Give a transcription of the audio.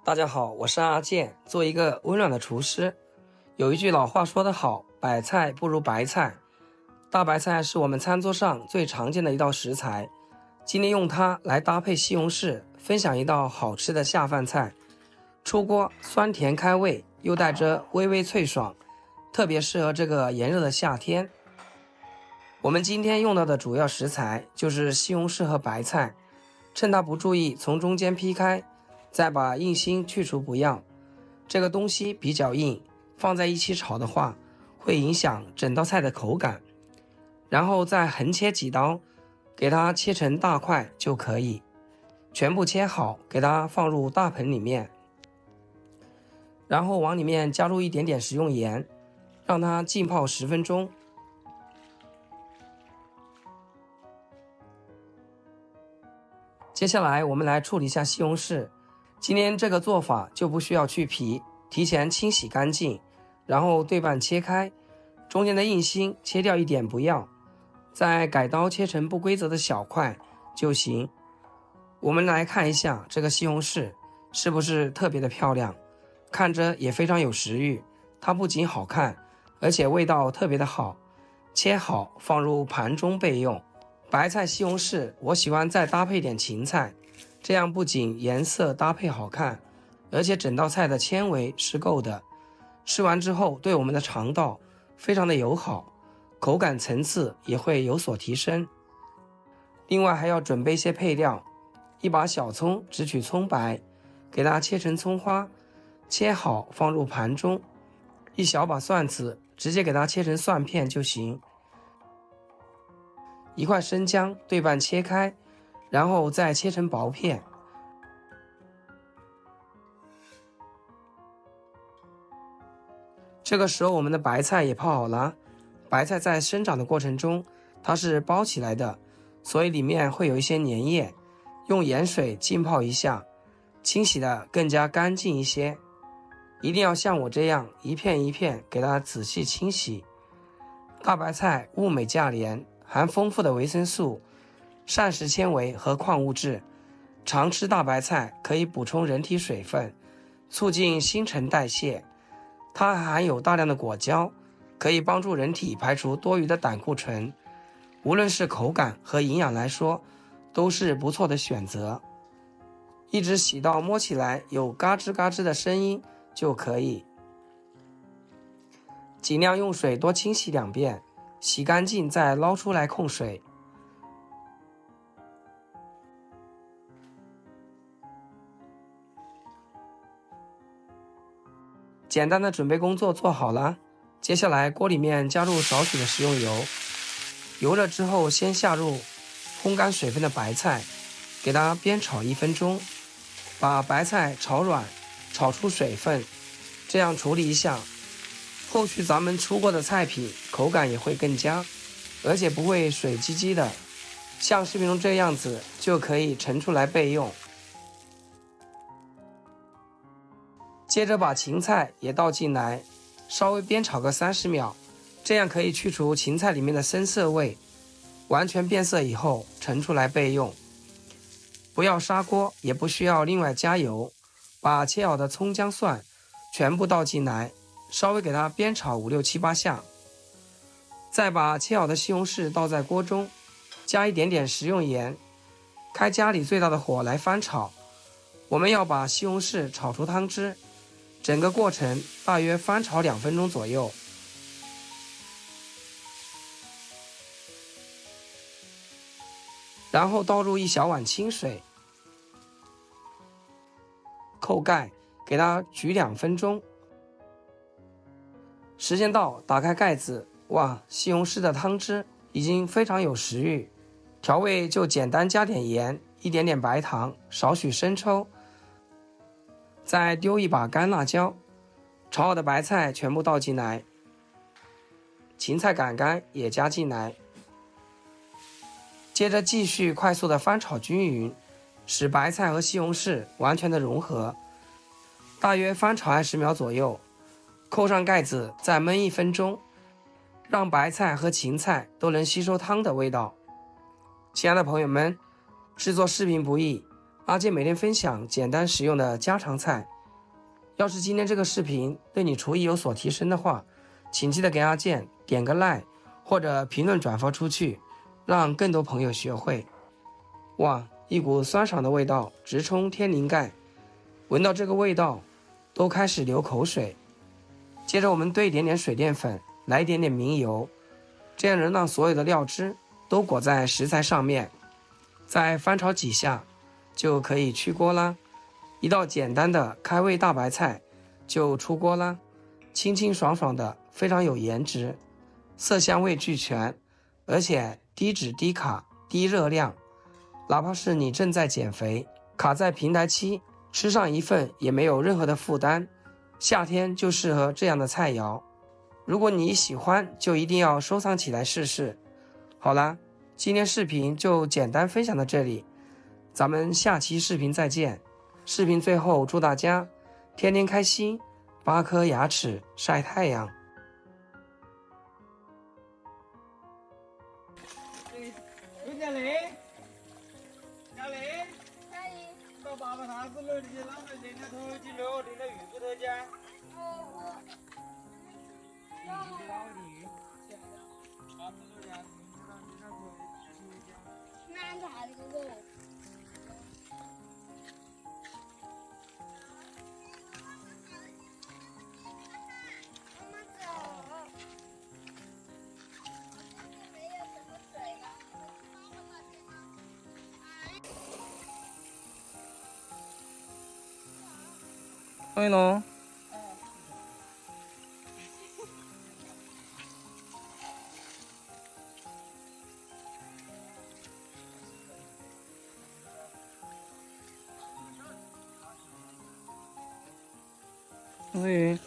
大家好，我是阿健，做一个温暖的厨师。有一句老话说得好，百菜不如白菜。大白菜是我们餐桌上最常见的一道食材，今天用它来搭配西红柿，分享一道好吃的下饭菜。出锅酸甜开胃，又带着微微脆爽，特别适合这个炎热的夏天。我们今天用到的主要食材就是西红柿和白菜，趁它不注意从中间劈开，再把硬心去除不要。这个东西比较硬，放在一起炒的话会影响整道菜的口感。然后再横切几刀，给它切成大块就可以。全部切好，给它放入大盆里面，然后往里面加入一点点食用盐，让它浸泡10分钟。接下来我们来处理一下西红柿。今天这个做法就不需要去皮，提前清洗干净，然后对半切开，中间的硬心切掉一点不要，再改刀切成不规则的小块就行。我们来看一下这个西红柿是不是特别的漂亮，看着也非常有食欲。它不仅好看，而且味道特别的好。切好放入盘中备用。白菜西红柿我喜欢再搭配点芹菜，这样不仅颜色搭配好看，而且整道菜的纤维是够的，吃完之后对我们的肠道非常的友好，口感层次也会有所提升。另外还要准备一些配料，一把小葱只取葱白，给它切成葱花，切好放入盘中。一小把蒜子直接给它切成蒜片就行。一块生姜对半切开，然后再切成薄片。这个时候我们的白菜也泡好了。白菜在生长的过程中它是包起来的，所以里面会有一些粘液，用盐水浸泡一下，清洗的更加干净一些。一定要像我这样一片一片给它仔细清洗。大白菜物美价廉，含丰富的维生素、膳食纤维和矿物质，常吃大白菜可以补充人体水分，促进新陈代谢。它还含有大量的果胶，可以帮助人体排除多余的胆固醇，无论是口感和营养来说都是不错的选择。一直洗到摸起来有嘎吱嘎吱的声音就可以。尽量用水多清洗2遍，洗干净再捞出来控水。简单的准备工作做好了，接下来锅里面加入少许的食用油，油热之后先下入烘干水分的白菜，给它煸炒1分钟，把白菜炒软，炒出水分，这样处理一下，后续咱们出锅的菜品口感也会更佳，而且不会水唧唧的，像视频中这样子就可以盛出来备用。接着把芹菜也倒进来，稍微煸炒个30秒，这样可以去除芹菜里面的生涩味，完全变色以后盛出来备用。不要砂锅，也不需要另外加油，把切好的葱姜蒜全部倒进来，稍微给它煸炒5、6、7、8下，再把切好的西红柿倒在锅中，加一点点食用盐，开家里最大的火来翻炒。我们要把西红柿炒出汤汁，整个过程大约翻炒2分钟左右。然后倒入1小碗清水，扣盖，给它焗2分钟。时间到，打开盖子，哇，西红柿的汤汁已经非常有食欲。调味就简单加点盐，一点点白糖，少许生抽，再丢一把干辣椒。炒好的白菜全部倒进来，芹菜杆干也加进来。接着继续快速的翻炒均匀，使白菜和西红柿完全的融合，大约翻炒20秒左右。扣上盖子再焖1分钟，让白菜和芹菜都能吸收汤的味道。亲爱的朋友们，制作视频不易，阿健每天分享简单实用的家常菜，要是今天这个视频对你厨艺有所提升的话，请记得给阿健点个 like 或者评论转发出去，让更多朋友学会。哇，一股酸爽的味道直冲天灵盖，闻到这个味道都开始流口水。接着我们兑一点点水淀粉，来一点点明油，这样能让所有的料汁都裹在食材上面。再翻炒几下就可以出锅啦。一道简单的开胃大白菜就出锅啦，清清爽爽的，非常有颜值，色香味俱全，而且低脂低卡低热量。哪怕是你正在减肥，卡在平台期，吃上一份也没有任何的负担。夏天就适合这样的菜肴。如果你喜欢，就一定要收藏起来试试。好啦，今天视频就简单分享到这里，咱们下期视频再见。视频最后祝大家天天开心，8颗牙齿晒太阳。嘉玲，嘉玲，到爸爸堂子楼里去，啷个人家头去楼，人家鱼骨头去？哪啥的哥哥？妈妈走。没有什么水了。对喽。对。